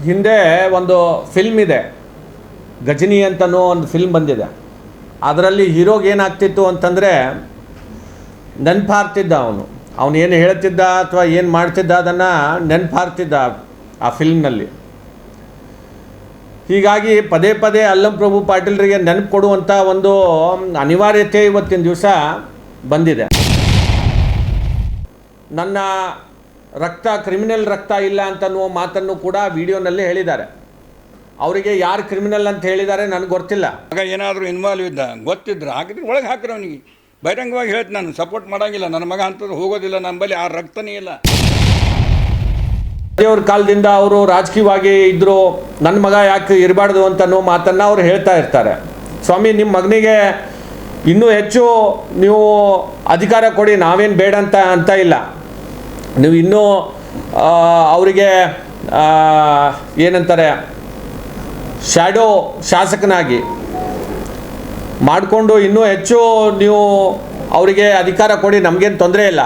ಹಿಂದೆ ಒಂದು ಫಿಲ್ಮ್ ಇದೆ, ಗಜನಿ ಅಂತನೋ ಒಂದು ಫಿಲ್ಮ್ ಬಂದಿದೆ. ಅದರಲ್ಲಿ ಹೀರೋಗೆ ಏನಾಗ್ತಿತ್ತು ಅಂತಂದರೆ, ನೆನಪಾರ್ತಿದ್ದ ಅವನು ಏನು ಹೇಳ್ತಿದ್ದ ಅಥವಾ ಏನು ಮಾಡ್ತಿದ್ದ ಅದನ್ನು ನೆನಪಾರ್ತಿದ್ದ ಆ ಫಿಲ್ಮ್ನಲ್ಲಿ. ಹೀಗಾಗಿ ಪದೇ ಪದೇ ಅಲ್ಲಂ ಪ್ರಭು ಪಾಟೀಲ್ರಿಗೆ ನೆನಪು ಕೊಡುವಂಥ ಒಂದು ಅನಿವಾರ್ಯತೆ ಇವತ್ತಿನ ದಿವಸ ಬಂದಿದೆ. ನನ್ನ ರಕ್ತ ಕ್ರಿಮಿನಲ್ ರಕ್ತ ಇಲ್ಲ ಅಂತನ್ನುವ ಮಾತನ್ನು ಕೂಡ ವಿಡಿಯೋನಲ್ಲಿ ಹೇಳಿದ್ದಾರೆ. ಅವರಿಗೆ ಯಾರು ಕ್ರಿಮಿನಲ್ ಅಂತ ಹೇಳಿದ್ದಾರೆ ನನಗೆ ಗೊತ್ತಿಲ್ಲ. ಆಗ ಏನಾದರೂ ಇನ್ವಾಲ್ವ್ ಇದ್ದ ಗೊತ್ತಿದ್ರೆ ಹಾಕಿದ್ರೆ ಒಳಗೆ ಹಾಕಿರೋ ಅವನಿಗೆ ಬಹಿರಂಗವಾಗಿ ಹೇಳ್ತು, ನಾನು ಸಪೋರ್ಟ್ ಮಾಡೋಂಗಿಲ್ಲ, ನನ್ನ ಮಗ ಅಂಥದ್ದು ಹೋಗೋದಿಲ್ಲ, ನಮ್ಮ ಬಳಿ ಆ ರಕ್ತನೇ ಇಲ್ಲ. ದೇವ್ರ ಕಾಲದಿಂದ ಅವರು ರಾಜಕೀಯವಾಗಿ ಇದ್ದರು, ನನ್ನ ಮಗ ಯಾಕೆ ಇರಬಾರ್ದು ಅಂತನೋ ಮಾತನ್ನು ಅವರು ಹೇಳ್ತಾ ಇರ್ತಾರೆ. ಸ್ವಾಮಿ, ನಿಮ್ಮ ಮಗನಿಗೆ ಇನ್ನೂ ಹೆಚ್ಚು ನೀವು ಅಧಿಕಾರ ಕೊಡಿ, ನಾವೇನು ಬೇಡ ಅಂತ ಇಲ್ಲ. ನೀವು ಇನ್ನೂ ಅವರಿಗೆ ಏನಂತಾರೆ, ಶ್ಯಾಡೋ ಶಾಸಕನಾಗಿ ಮಾಡಿಕೊಂಡು ಇನ್ನೂ ಹೆಚ್ಚು ನೀವು ಅವರಿಗೆ ಅಧಿಕಾರ ಕೊಡಿ, ನಮಗೇನು ತೊಂದರೆ ಇಲ್ಲ.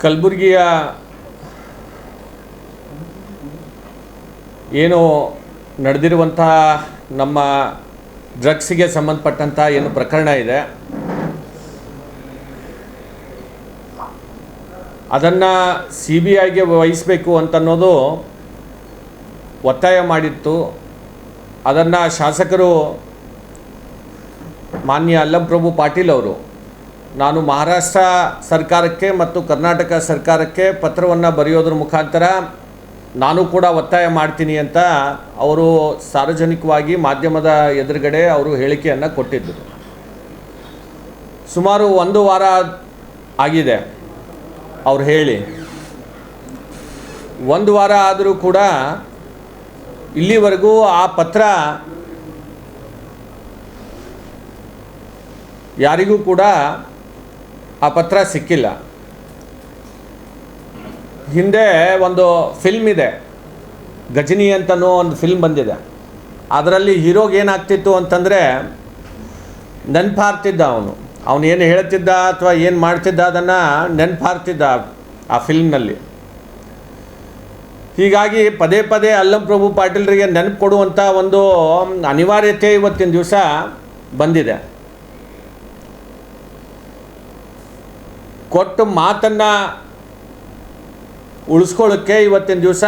ಕಲಬುರಗಿಯ ಏನು ನಡೆದಿರುವಂಥ ನಮ್ಮ ಡ್ರಗ್ಸಿಗೆ ಸಂಬಂಧಪಟ್ಟಂಥ ಏನು ಪ್ರಕರಣ ಇದೆ, ಅದನ್ನು CBIಗೆ ವಹಿಸಬೇಕು ಅಂತನ್ನೋದು ಒತ್ತಾಯ ಮಾಡಿತ್ತು. ಅದನ್ನು ಶಾಸಕರು ಮಾನ್ಯ ಅಲ್ಲಂ ಪ್ರಭು ಪಾಟೀಲ್ ಅವರು, ನಾನು ಮಹಾರಾಷ್ಟ್ರ ಸರ್ಕಾರಕ್ಕೆ ಮತ್ತು ಕರ್ನಾಟಕ ಸರ್ಕಾರಕ್ಕೆ ಪತ್ರವನ್ನು ಬರೆಯೋದ್ರ ಮುಖಾಂತರ ನಾನು ಕೂಡ ಒತ್ತಾಯ ಮಾಡ್ತೀನಿ ಅಂತ ಅವರು ಸಾರ್ವಜನಿಕವಾಗಿ ಮಾಧ್ಯಮದ ಎದುರುಗಡೆ ಅವರು ಹೇಳಿಕೆಯನ್ನು ಕೊಟ್ಟಿದ್ದರು. ಸುಮಾರು 1 ವಾರ ಆಗಿದೆ ಅವ್ರು ಹೇಳಿ. 1 ವಾರ ಆದರೂ ಕೂಡ ಇಲ್ಲಿವರೆಗೂ ಆ ಪತ್ರ ಯಾರಿಗೂ ಕೂಡ ಆ ಪತ್ರ ಸಿಕ್ಕಿಲ್ಲ. ಹಿಂದೆ ಒಂದು ಫಿಲ್ಮ್ ಇದೆ, ಗಜನಿ ಅಂತನೋ ಒಂದು ಫಿಲ್ಮ್ ಬಂದಿದೆ. ಅದರಲ್ಲಿ ಹೀರೋಗೆ ಏನಾಗ್ತಿತ್ತು ಅಂತಂದರೆ, ನೆನಪಾರ್ತಿದ್ದ ಅವನು ಏನು ಹೇಳ್ತಿದ್ದ ಅಥವಾ ಏನು ಮಾಡ್ತಿದ್ದ ಅದನ್ನು ನೆನಪಾರ್ತಿದ್ದ ಆ ಫಿಲ್ಮ್ನಲ್ಲಿ. ಹೀಗಾಗಿ ಪದೇ ಪದೇ ಅಲ್ಲಂ ಪ್ರಭು ಪಾಟೀಲ್ರಿಗೆ ನೆನಪು ಕೊಡುವಂಥ ಒಂದು ಅನಿವಾರ್ಯತೆ ಇವತ್ತಿನ ದಿವಸ ಬಂದಿದೆ. ಕೊಟ್ಟು ಮಾತನ್ನು ಉಳಿಸ್ಕೊಳ್ಳೋಕ್ಕೆ ಇವತ್ತಿನ ದಿವಸ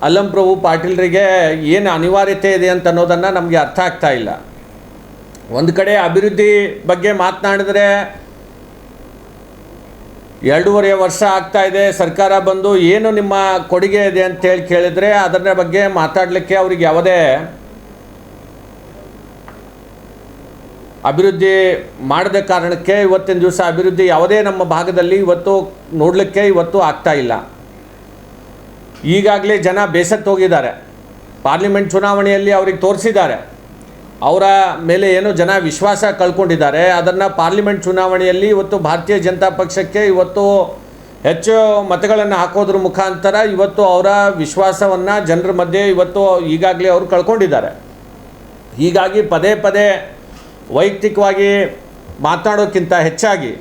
ಅಲ್ಲಂ ಪ್ರಭು ಪಾಟೀಲ್ರಿಗೆ ಏನು ಅನಿವಾರ್ಯತೆ ಇದೆ ಅಂತ ಅನ್ನೋದನ್ನು ನಮಗೆ ಅರ್ಥ ಆಗ್ತಾ ಇಲ್ಲ. ಒಂದು ಕಡೆ ಅಭಿವೃದ್ಧಿ ಬಗ್ಗೆ ಮಾತನಾಡಿದ್ರೆ 2.5 ವರ್ಷ ಆಗ್ತಾ ಇದೆ ಸರ್ಕಾರ ಬಂದು, ಏನು ನಿಮ್ಮ ಕೊಡುಗೆ ಇದೆ ಅಂತೇಳಿ ಕೇಳಿದರೆ ಅದರ ಬಗ್ಗೆ ಮಾತಾಡಲಿಕ್ಕೆ ಅವ್ರಿಗೆ ಯಾವುದೇ ಅಭಿವೃದ್ಧಿ ಮಾಡದ ಕಾರಣಕ್ಕೆ ಇವತ್ತಿನ ದಿವಸ ಅಭಿವೃದ್ಧಿ ಯಾವುದೇ ನಮ್ಮ ಭಾಗದಲ್ಲಿ ಇವತ್ತು ನೋಡಲಿಕ್ಕೆ ಆಗ್ತಾ ಇಲ್ಲ. ಈಗಾಗಲೇ ಜನ ಬೇಸತ್ತು ಹೋಗಿದ್ದಾರೆ. ಪಾರ್ಲಿಮೆಂಟ್ ಚುನಾವಣೆಯಲ್ಲಿ ಅವ್ರಿಗೆ ತೋರಿಸಿದ್ದಾರೆ, ಅವರ ಮೇಲೆ ಏನೋ ಜನ ವಿಶ್ವಾಸ ಕಳ್ಕೊಂಡಿದ್ದಾರೆ. ಅದನ್ನು ಪಾರ್ಲಿಮೆಂಟ್ ಚುನಾವಣೆಯಲ್ಲಿ ಇವತ್ತು ಭಾರತೀಯ ಜನತಾ ಪಕ್ಷಕ್ಕೆ ಇವತ್ತು ಹೆಚ್ಚು ಮತಗಳನ್ನು ಹಾಕೋದ್ರ ಮುಖಾಂತರ ಇವತ್ತು ಅವರ ವಿಶ್ವಾಸವನ್ನು ಜನರ ಮಧ್ಯೆ ಇವತ್ತು ಈಗಾಗಲೇ ಅವರು ಕಳ್ಕೊಂಡಿದ್ದಾರೆ. ಹೀಗಾಗಿ ಪದೇ ಪದೇ ವೈಯಕ್ತಿಕವಾಗಿ ಮಾತನಾಡೋಕ್ಕಿಂತ ಹೆಚ್ಚಾಗಿ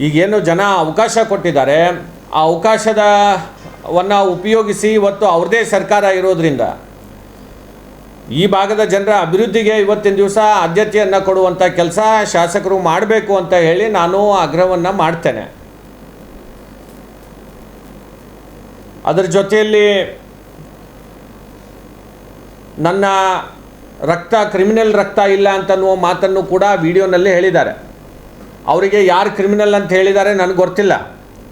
ಈಗೇನು ಜನ ಅವಕಾಶ ಕೊಟ್ಟಿದ್ದಾರೆ, ಆ ಅವಕಾಶವನ್ನು ಉಪಯೋಗಿಸಿ ಇವತ್ತು ಅವ್ರದ್ದೇ ಸರ್ಕಾರ ಇರೋದರಿಂದ ಈ ಭಾಗದ ಜನರ ಅಭಿವೃದ್ಧಿಗೆ ಇವತ್ತಿನ ದಿವಸ ಆದ್ಯತೆಯನ್ನು ಕೊಡುವಂಥ ಕೆಲಸ ಶಾಸಕರು ಮಾಡಬೇಕು ಅಂತ ಹೇಳಿ ನಾನು ಆಗ್ರಹವನ್ನು ಮಾಡ್ತೇನೆ. ಅದರ ಜೊತೆಯಲ್ಲಿ ನನ್ನ ರಕ್ತ ಕ್ರಿಮಿನಲ್ ರಕ್ತ ಇಲ್ಲ ಅಂತನ್ನುವ ಮಾತನ್ನು ಕೂಡ ವಿಡಿಯೋನಲ್ಲಿ ಹೇಳಿದ್ದಾರೆ. ಅವರಿಗೆ ಯಾರು ಕ್ರಿಮಿನಲ್ ಅಂತ ಹೇಳಿದ್ದಾರೆ ನನಗೆ ಗೊತ್ತಿಲ್ಲ.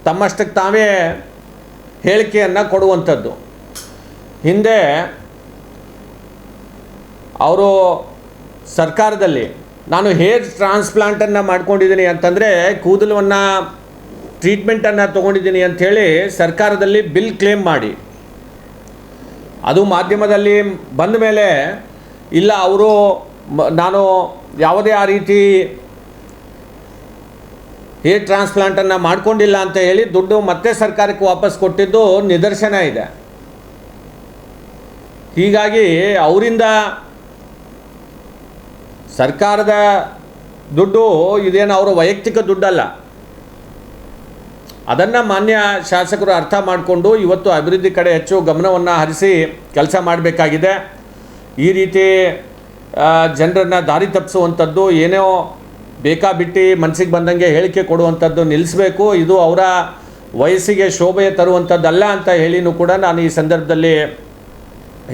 ತಮ್ಮಷ್ಟಕ್ಕೆ ತಾವೇ ಹೇಳಿಕೆಯನ್ನು ಕೊಡುವಂಥದ್ದು. ಹಿಂದೆ ಅವರು ಸರ್ಕಾರದಲ್ಲಿ ನಾನು ಹೇರ್ ಟ್ರಾನ್ಸ್ಪ್ಲಾಂಟನ್ನು ಮಾಡ್ಕೊಂಡಿದ್ದೀನಿ ಅಂತಂದರೆ, ಕೂದಲನ್ನು ಟ್ರೀಟ್ಮೆಂಟನ್ನು ತೊಗೊಂಡಿದ್ದೀನಿ ಅಂಥೇಳಿ ಸರ್ಕಾರದಲ್ಲಿ ಬಿಲ್ ಕ್ಲೇಮ್ ಮಾಡಿ, ಅದು ಮಾಧ್ಯಮದಲ್ಲಿ ಬಂದ ಮೇಲೆ ಇಲ್ಲ ಅವರು ನಾನು ಯಾವುದೇ ಆ ರೀತಿ ಹೇರ್ ಟ್ರಾನ್ಸ್ಪ್ಲಾಂಟನ್ನು ಮಾಡ್ಕೊಂಡಿಲ್ಲ ಅಂತ ಹೇಳಿ ದುಡ್ಡು ಮತ್ತೆ ಸರ್ಕಾರಕ್ಕೆ ವಾಪಸ್ ಕೊಟ್ಟಿದ್ದು ನಿದರ್ಶನ ಇದೆ. ಹೀಗಾಗಿ ಅವರಿಂದ ಸರ್ಕಾರದ ದುಡ್ಡು ಇದೇನು ಅವರ ವೈಯಕ್ತಿಕ ದುಡ್ಡಲ್ಲ, ಅದನ್ನು ಮಾನ್ಯ ಶಾಸಕರು ಅರ್ಥ ಮಾಡಿಕೊಂಡು ಇವತ್ತು ಅಭಿವೃದ್ಧಿ ಕಡೆ ಹೆಚ್ಚು ಗಮನವನ್ನು ಹರಿಸಿ ಕೆಲಸ ಮಾಡಬೇಕಾಗಿದೆ. ಈ ರೀತಿ ಜನರನ್ನು ದಾರಿ ತಪ್ಪಿಸುವಂಥದ್ದು, ಏನೋ ಬೇಕಾಬಿಟ್ಟು ಮನಸ್ಸಿಗೆ ಬಂದಂಗೆ ಹೇಳಿಕೆ ಕೊಡುವಂಥದ್ದು ನಿಲ್ಲಿಸಬೇಕು. ಇದು ಅವರ ವಯಸ್ಸಿಗೆ ಶೋಭೆ ತರುವಂಥದ್ದಲ್ಲ ಅಂತ ಹೇಳಿನೂ ಕೂಡ ನಾನು ಈ ಸಂದರ್ಭದಲ್ಲಿ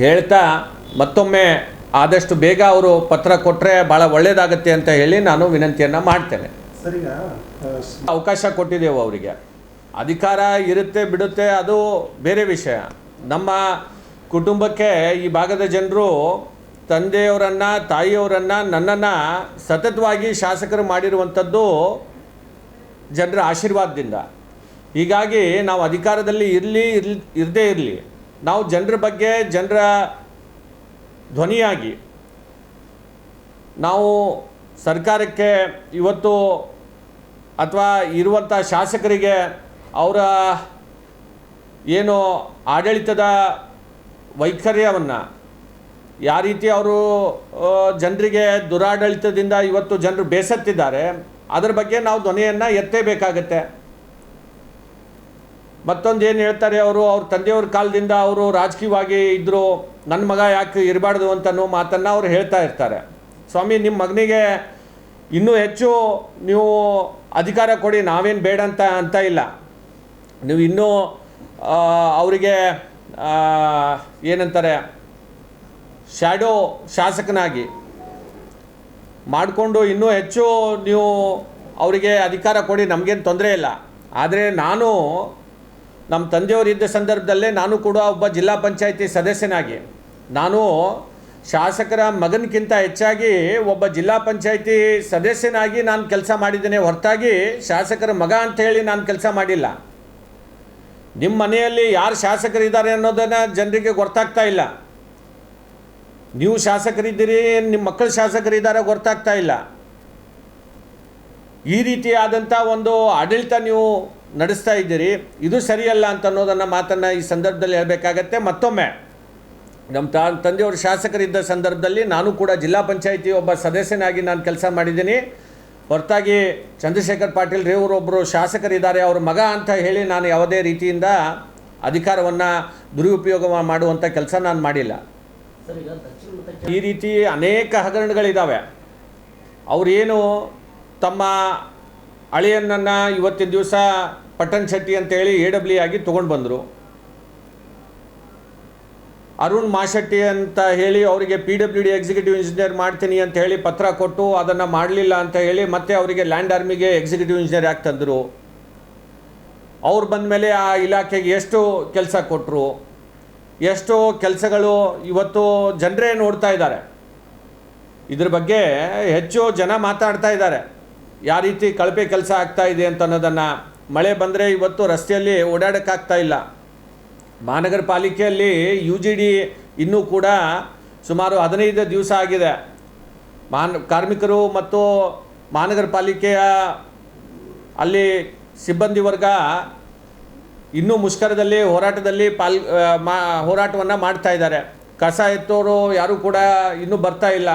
ಹೇಳ್ತಾ, ಮತ್ತೊಮ್ಮೆ ಆದಷ್ಟು ಬೇಗ ಅವರು ಪತ್ರ ಕೊಟ್ಟರೆ ಭಾಳ ಒಳ್ಳೆಯದಾಗತ್ತೆ ಅಂತ ಹೇಳಿ ನಾನು ವಿನಂತಿಯನ್ನು ಮಾಡ್ತೇನೆ. ಅವಕಾಶ ಕೊಟ್ಟಿದ್ದೆವು ಅವರಿಗೆ. ಅಧಿಕಾರ ಇರುತ್ತೆ ಬಿಡುತ್ತೆ ಅದು ಬೇರೆ ವಿಷಯ. ನಮ್ಮ ಕುಟುಂಬಕ್ಕೆ ಈ ಭಾಗದ ಜನರು ತಂದೆಯವರನ್ನು, ತಾಯಿಯವರನ್ನು, ನನ್ನನ್ನು ಸತತವಾಗಿ ಶಾಸಕರು ಮಾಡಿರುವಂಥದ್ದು ಜನರ ಆಶೀರ್ವಾದದಿಂದ. ಹೀಗಾಗಿ ನಾವು ಅಧಿಕಾರದಲ್ಲಿ ಇರದೇ ಇರಲಿ, ನಾವು ಜನರ ಬಗ್ಗೆ, ಜನರ ಧ್ವನಿಯಾಗಿ ನಾವು ಸರ್ಕಾರಕ್ಕೆ ಇವತ್ತು ಅಥವಾ ಇರುವಂಥ ಶಾಸಕರಿಗೆ ಅವರ ಏನು ಆಡಳಿತದ ವೈಖರ್ಯವನ್ನು, ಯಾವ ರೀತಿ ಅವರು ಜನರಿಗೆ ದುರಾಡಳಿತದಿಂದ ಇವತ್ತು ಜನರು ಬೇಸತ್ತಿದ್ದಾರೆ, ಅದರ ಬಗ್ಗೆ ನಾವು ಧ್ವನಿಯನ್ನು ಎತ್ತೇಬೇಕಾಗತ್ತೆ. ಮತ್ತೊಂದು ಏನು ಹೇಳ್ತಾರೆ ಅವರು, ಅವ್ರ ತಂದೆಯವ್ರ ಕಾಲದಿಂದ ಅವರು ರಾಜಕೀಯವಾಗಿ ಇದ್ದರು, ನನ್ನ ಮಗ ಯಾಕೆ ಇರಬಾರ್ದು ಅಂತನೋ ಮಾತನ್ನು ಅವ್ರು ಹೇಳ್ತಾ ಇರ್ತಾರೆ. ಸ್ವಾಮಿ, ನಿಮ್ಮ ಮಗನಿಗೆ ಇನ್ನೂ ಹೆಚ್ಚು ನೀವು ಅಧಿಕಾರ ಕೊಡಿ, ನಾವೇನು ಬೇಡ ಅಂತ ಇಲ್ಲ. ನೀವು ಇನ್ನೂ ಅವರಿಗೆ ಏನಂತಾರೆ, ಶ್ಯಾಡೋ ಶಾಸಕನಾಗಿ ಮಾಡಿಕೊಂಡು ಇನ್ನೂ ಹೆಚ್ಚು ನೀವು ಅವರಿಗೆ ಅಧಿಕಾರ ಕೊಡಿ, ನಮಗೇನು ತೊಂದರೆ ಇಲ್ಲ. ಆದರೆ ನಾನು ನಮ್ಮ ತಂದೆಯವರಿದ್ದ ಸಂದರ್ಭದಲ್ಲೇ ನಾನು ಕೂಡ ಒಬ್ಬ ಜಿಲ್ಲಾ ಪಂಚಾಯಿತಿ ಸದಸ್ಯನಾಗಿ, ನಾನು ಶಾಸಕರ ಮಗನಕ್ಕಿಂತ ಹೆಚ್ಚಾಗಿ ಒಬ್ಬ ಜಿಲ್ಲಾ ಪಂಚಾಯಿತಿ ಸದಸ್ಯನಾಗಿ ನಾನು ಕೆಲಸ ಮಾಡಿದ್ದೇನೆ ಹೊರತಾಗಿ ಶಾಸಕರ ಮಗ ಅಂಥೇಳಿ ನಾನು ಕೆಲಸ ಮಾಡಿಲ್ಲ. ನಿಮ್ಮ ಮನೆಯಲ್ಲಿ ಯಾರು ಶಾಸಕರಿದ್ದಾರೆ ಅನ್ನೋದನ್ನು ಜನರಿಗೆ ಗೊತ್ತಾಗ್ತಾ ಇಲ್ಲ. ನೀವು ಶಾಸಕರಿದ್ದೀರಿ, ನಿಮ್ಮ ಮಕ್ಕಳು ಶಾಸಕರಿದ್ದಾರೆ ಗೊತ್ತಾಗ್ತಾ ಇಲ್ಲ. ಈ ರೀತಿಯಾದಂಥ ಒಂದು ಆಡಳಿತ ನೀವು ನಡೆಸ್ತಾ ಇದ್ದೀರಿ, ಇದು ಸರಿಯಲ್ಲ ಅಂತ ಅನ್ನೋದನ್ನು ಮಾತನ್ನು ಈ ಸಂದರ್ಭದಲ್ಲಿ ಹೇಳಬೇಕಾಗತ್ತೆ. ಮತ್ತೊಮ್ಮೆ ನಮ್ಮ ತಂದೆಯವರು ಶಾಸಕರಿದ್ದ ಸಂದರ್ಭದಲ್ಲಿ ನಾನು ಕೂಡ ಜಿಲ್ಲಾ ಪಂಚಾಯಿತಿ ಒಬ್ಬ ಸದಸ್ಯನಾಗಿ ನಾನು ಕೆಲಸ ಮಾಡಿದ್ದೀನಿ ಹೊರತಾಗಿ ಚಂದ್ರಶೇಖರ್ ಪಾಟೀಲ್ ರೇವರೊಬ್ಬರು ಶಾಸಕರಿದ್ದಾರೆ, ಅವ್ರ ಮಗ ಅಂತ ಹೇಳಿ ನಾನು ಯಾವುದೇ ರೀತಿಯಿಂದ ಅಧಿಕಾರವನ್ನು ದುರುಪಯೋಗ ಮಾಡುವಂಥ ಕೆಲಸ ನಾನು ಮಾಡಿಲ್ಲ. ಈ ರೀತಿ ಅನೇಕ ಹಗರಣಗಳಿದ್ದಾವೆ. ಅವರೇನು ತಮ್ಮ ಅಳಿಯನನ್ನು ಇವತ್ತಿನ ದಿವಸ ಪಟ್ಟಣ್ ಶೆಟ್ಟಿ ಅಂತೇಳಿ AW ಆಗಿ ತೊಗೊಂಡು ಬಂದರು. ಅರುಣ್ ಮಾಶೆಟ್ಟಿ ಅಂತ ಹೇಳಿ ಅವರಿಗೆ PWD ಎಕ್ಸಿಕ್ಯೂಟಿವ್ ಇಂಜಿನಿಯರ್ ಮಾಡ್ತೀನಿ ಅಂತ ಹೇಳಿ ಪತ್ರ ಕೊಟ್ಟು ಅದನ್ನು ಮಾಡಲಿಲ್ಲ ಅಂತ ಹೇಳಿ ಮತ್ತೆ ಅವರಿಗೆ ಲ್ಯಾಂಡ್ ಆರ್ಮಿಗೆ ಎಕ್ಸಿಕ್ಯೂಟಿವ್ ಇಂಜಿನಿಯರ್ ಯಾಕೆ ತಂದರು. ಅವ್ರು ಬಂದ ಮೇಲೆ ಆ ಇಲಾಖೆಗೆ ಎಷ್ಟು ಕೆಲಸ ಕೊಟ್ಟರು, ಎಷ್ಟೋ ಕೆಲಸಗಳು ಇವತ್ತು ಜನರೇ ನೋಡ್ತಾ ಇದ್ದಾರೆ. ಇದ್ರ ಬಗ್ಗೆ ಹೆಚ್ಚು ಜನ ಮಾತಾಡ್ತಾ ಇದ್ದಾರೆ, ಯಾವ ರೀತಿ ಕಳಪೆ ಕೆಲಸ ಆಗ್ತಾ ಇದೆ ಅಂತ ಅನ್ನೋದನ್ನು. ಮಳೆ ಬಂದರೆ ಇವತ್ತು ರಸ್ತೆಯಲ್ಲಿ ಓಡಾಡೋಕ್ಕಾಗ್ತಾ ಇಲ್ಲ. ಮಹಾನಗರ ಪಾಲಿಕೆಯಲ್ಲಿ UGD ಇನ್ನೂ ಕೂಡ ಸುಮಾರು 15 ದಿವಸ ಆಗಿದೆ. ಕಾರ್ಮಿಕರು ಮತ್ತು ಮಹಾನಗರ ಪಾಲಿಕೆಯ ಅಲ್ಲಿ ಸಿಬ್ಬಂದಿ ವರ್ಗ ಇನ್ನೂ ಮುಷ್ಕರದಲ್ಲಿ ಹೋರಾಟದಲ್ಲಿ ಹೋರಾಟವನ್ನು ಮಾಡ್ತಾ ಇದ್ದಾರೆ. ಕಸ ಎತ್ತೋರು ಯಾರೂ ಕೂಡ ಇನ್ನೂ ಬರ್ತಾ ಇಲ್ಲ.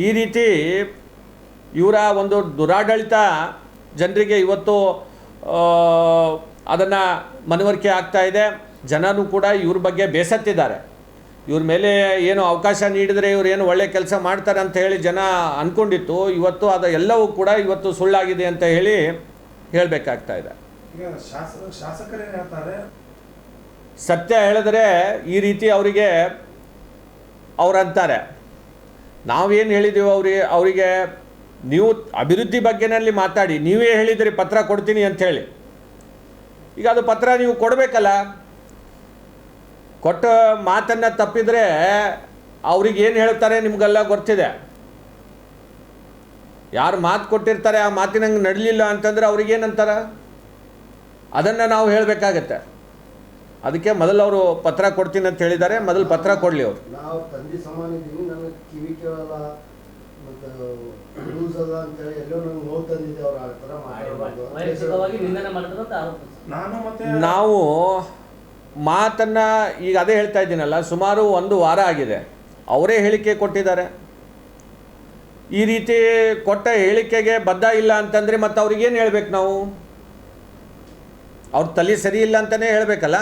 ಈ ರೀತಿ ಇವರ ಒಂದು ದುರಾಡಳಿತ ಜನರಿಗೆ ಇವತ್ತು ಅದನ್ನು ಮನವರಿಕೆ ಆಗ್ತಾ ಇದೆ. ಜನನೂ ಕೂಡ ಇವ್ರ ಬಗ್ಗೆ ಬೇಸತ್ತಿದ್ದಾರೆ. ಇವ್ರ ಮೇಲೆ ಏನು ಅವಕಾಶ ನೀಡಿದರೆ ಇವ್ರು ಏನು ಒಳ್ಳೆ ಕೆಲಸ ಮಾಡ್ತಾರೆ ಅಂತ ಹೇಳಿ ಜನ ಅಂದ್ಕೊಂಡಿತ್ತು. ಇವತ್ತು ಅದು ಎಲ್ಲವೂ ಕೂಡ ಇವತ್ತು ಸುಳ್ಳಾಗಿದೆ ಅಂತ ಹೇಳಿ ಹೇಳಬೇಕಾಗ್ತಾ ಇದೆ. ಸತ್ಯ ಹೇಳಿದ್ರೆ ಈ ರೀತಿ ಅವರಿಗೆ ಅವರಂತಾರೆ, ನಾವೇನು ಹೇಳಿದ್ದೀವಿ ಅವರಿಗೆ ನೀವು ಅಭಿವೃದ್ಧಿ ಬಗ್ಗೆನಲ್ಲಿ ಮಾತಾಡಿ, ನೀವೇ ಹೇಳಿದ್ರಿ ಪತ್ರ ಕೊಡ್ತೀನಿ ಅಂಥೇಳಿ. ಈಗ ಅದು ಪತ್ರ ನೀವು ಕೊಡಬೇಕಲ್ಲ. ಕೊಟ್ಟ ಮಾತನ್ನು ತಪ್ಪಿದರೆ ಅವ್ರಿಗೆ ಏನು ಹೇಳ್ತಾರೆ ನಿಮಗೆಲ್ಲ ಗೊತ್ತಿದೆ. ಯಾರು ಮಾತು ಕೊಟ್ಟಿರ್ತಾರೆ ಆ ಮಾತಿನಂಗೆ ನಡಲಿಲ್ಲ ಅಂತಂದರೆ ಅವ್ರಿಗೇನಂತಾರೆ, ಅದನ್ನು ನಾವು ಹೇಳಬೇಕಾಗತ್ತೆ. ಅದಕ್ಕೆ ಮೊದಲು ಅವರು ಪತ್ರ ಕೊಡ್ತೀನಿ ಅಂತ ಹೇಳಿದ್ದಾರೆ, ಮೊದಲು ಪತ್ರ ಕೊಡಲಿ ಅವರು. ನಾವು ತಂದೆ ಸಮಾನ ಇದ್ದೀವಿ, ನನಗೆ ಕಿವಿ ಕೇಳಲ್ಲ ಮತ್ತು ರೂಲ್ಸ್ ಅಲ್ಲ ಅಂತೇಳಿ ಎಲ್ಲೋ ನಂಗೆ ನೋವು ತಂದಿದ್ದೆ ಅವ್ರು ಆ ಥರ ನಾವು ಮಾತನ್ನು ಈಗ ಅದೇ ಹೇಳ್ತಾ ಇದ್ದೀನಲ್ಲ, ಸುಮಾರು 1 ವಾರ ಆಗಿದೆ. ಅವರೇ ಹೇಳಿಕೆ ಕೊಟ್ಟಿದ್ದಾರೆ. ಈ ರೀತಿ ಕೊಟ್ಟ ಹೇಳಿಕೆಗೆ ಬದ್ಧ ಇಲ್ಲ ಅಂತಂದರೆ ಮತ್ತೆ ಅವ್ರಿಗೇನು ಹೇಳ್ಬೇಕು ನಾವು? ಅವ್ರ ತಲೆ ಸರಿ ಇಲ್ಲ ಅಂತಲೇ ಹೇಳಬೇಕಲ್ಲ.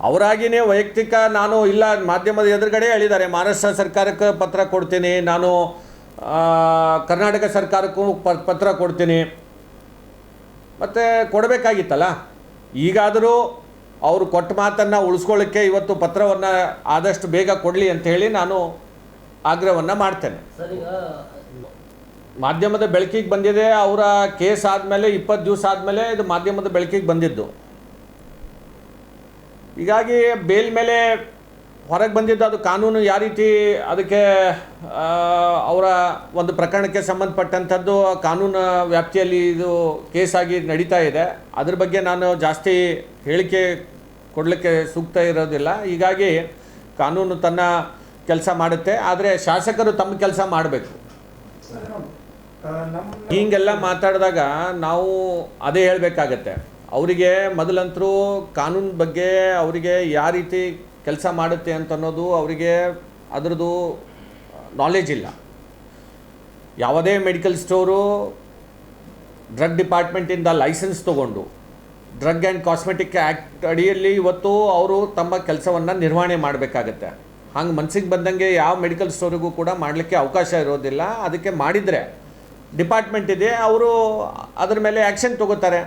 ಅವರಾಗಿಯೇ ವೈಯಕ್ತಿಕ ನಾನು ಇಲ್ಲ ಮಾಧ್ಯಮದ ಎದುರುಗಡೆ ಹೇಳಿದ್ದಾರೆ, ಮಹಾರಾಷ್ಟ್ರ ಸರ್ಕಾರಕ್ಕೆ ಪತ್ರ ಕೊಡ್ತೀನಿ, ನಾನು ಕರ್ನಾಟಕ ಸರ್ಕಾರಕ್ಕೂ ಪತ್ರ ಕೊಡ್ತೀನಿ. ಮತ್ತು ಕೊಡಬೇಕಾಗಿತ್ತಲ್ಲ. ಈಗಾದರೂ ಅವರು ಕೊಟ್ಟ ಮಾತನ್ನು ಉಳಿಸ್ಕೊಳ್ಳೋಕ್ಕೆ ಇವತ್ತು ಪತ್ರವನ್ನು ಆದಷ್ಟು ಬೇಗ ಕೊಡಲಿ ಅಂಥೇಳಿ ನಾನು ಆಗ್ರಹವನ್ನು ಮಾಡ್ತೇನೆ. ಸರ್, ಈಗ ಮಾಧ್ಯಮದ ಬೆಳಕಿಗೆ ಬಂದಿದೆ. ಅವರ ಕೇಸ್ ಆದಮೇಲೆ 20 ದಿವಸ ಆದಮೇಲೆ ಇದು ಮಾಧ್ಯಮದ ಬೆಳಕಿಗೆ ಬಂದಿದ್ದು. ಹೀಗಾಗಿ ಬೇಲ್ ಮೇಲೆ ಹೊರಗೆ ಬಂದಿದ್ದು ಅದು ಕಾನೂನು ಯಾವ ರೀತಿ ಅದಕ್ಕೆ ಅವರ ಒಂದು ಪ್ರಕರಣಕ್ಕೆ ಸಂಬಂಧಪಟ್ಟಂಥದ್ದು ಕಾನೂನು ವ್ಯಾಪ್ತಿಯಲ್ಲಿ ಇದು ಕೇಸಾಗಿ ನಡೀತಾ ಇದೆ. ಅದ್ರ ಬಗ್ಗೆ ನಾನು ಜಾಸ್ತಿ ಹೇಳಿಕೆ ಕೊಡಲಿಕ್ಕೆ ಸೂಕ್ತ ಇರೋದಿಲ್ಲ. ಹೀಗಾಗಿ ಕಾನೂನು ತನ್ನ ಕೆಲಸ ಮಾಡುತ್ತೆ, ಆದರೆ ಶಾಸಕರು ತಮ್ಮ ಕೆಲಸ ಮಾಡಬೇಕು. ಹೀಗೆಲ್ಲ ಮಾತಾಡಿದಾಗ ನಾವು ಅದೇ ಹೇಳಬೇಕಾಗತ್ತೆ. ಅವರಿಗೆ ಮೊದಲಂತರೂ ಕಾನೂನು ಬಗ್ಗೆ ಅವರಿಗೆ ಯಾವ ರೀತಿ ಕೆಲಸ ಮಾಡುತ್ತೆ ಅಂತ ಅನ್ನೋದು ಅವರಿಗೆ ಅದರದ್ದು ನಾಲೆಜ್ ಇಲ್ಲ. ಯಾವುದೇ ಮೆಡಿಕಲ್ ಸ್ಟೋರು ಡ್ರಗ್ ಡಿಪಾರ್ಟ್ಮೆಂಟಿಂದ ಲೈಸೆನ್ಸ್ ತೊಗೊಂಡು ಡ್ರಗ್ ಆ್ಯಂಡ್ ಕಾಸ್ಮೆಟಿಕ್ ಆ್ಯಕ್ಟ್ ಅಡಿಯಲ್ಲಿ ಇವತ್ತು ಅವರು ತಮ್ಮ ಕೆಲಸವನ್ನು ನಿರ್ವಹಣೆ ಮಾಡಬೇಕಾಗತ್ತೆ. ಹಂಗೆ ಮನಸ್ಸಿಗೆ ಬಂದಂಗೆ ಯಾವ ಮೆಡಿಕಲ್ ಸ್ಟೋರಿಗೂ ಕೂಡ ಮಾಡಲಿಕ್ಕೆ ಅವಕಾಶ ಇರೋದಿಲ್ಲ. ಅದಕ್ಕೆ ಮಾಡಿದರೆ ಡಿಪಾರ್ಟ್ಮೆಂಟ್ ಇದೆ, ಅವರು ಅದರ ಮೇಲೆ ಆ್ಯಕ್ಷನ್ ತಗೋತಾರೆ.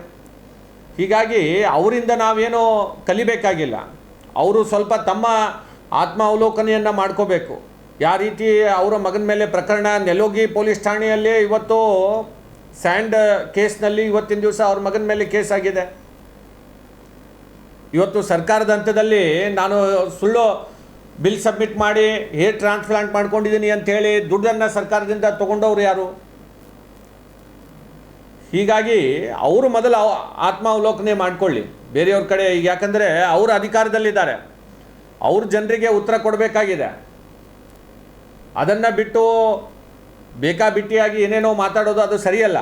ಹೀಗಾಗಿ ಅವರಿಂದ ನಾವೇನೋ ಕಲಿಬೇಕಾಗಿಲ್ಲ. ಅವರು ಸ್ವಲ್ಪ ತಮ್ಮ ಆತ್ಮಾವಲೋಕನೆಯನ್ನು ಮಾಡ್ಕೋಬೇಕು. ಯಾವ ರೀತಿ ಅವರ ಮಗನ ಮೇಲೆ ಪ್ರಕರಣ ನೆಲೋಗಿ ಪೊಲೀಸ್ ಠಾಣೆಯಲ್ಲಿ ಇವತ್ತು ಸ್ಯಾಂಡ್ ಕೇಸ್ನಲ್ಲಿ ಇವತ್ತಿನ ದಿವಸ ಅವ್ರ ಮಗನ ಮೇಲೆ ಕೇಸ್ ಆಗಿದೆ. ಇವತ್ತು ಸರ್ಕಾರದ ಹಂತದಲ್ಲಿ ನಾನು ಸುಳ್ಳು ಬಿಲ್ ಸಬ್ಮಿಟ್ ಮಾಡಿ ಹೇರ್ ಟ್ರಾನ್ಸ್ಪ್ಲಾಂಟ್ ಮಾಡ್ಕೊಂಡಿದ್ದೀನಿ ಅಂಥೇಳಿ ದುಡ್ಡನ್ನು ಸರ್ಕಾರದಿಂದ ತೊಗೊಂಡವ್ರು ಯಾರು? ಹೀಗಾಗಿ ಅವರು ಮೊದಲು ಆತ್ಮಾವಲೋಕನೆ ಮಾಡಿಕೊಳ್ಳಿ ಬೇರೆಯವ್ರ ಕಡೆ. ಈಗ ಯಾಕಂದರೆ ಅವರು ಅಧಿಕಾರದಲ್ಲಿದ್ದಾರೆ, ಅವ್ರ ಜನರಿಗೆ ಉತ್ತರ ಕೊಡಬೇಕಾಗಿದೆ. ಅದನ್ನು ಬಿಟ್ಟು ಬೇಕಾಬಿಟ್ಟಿಯಾಗಿ ಏನೇನೋ ಮಾತಾಡೋದು ಅದು ಸರಿಯಲ್ಲ.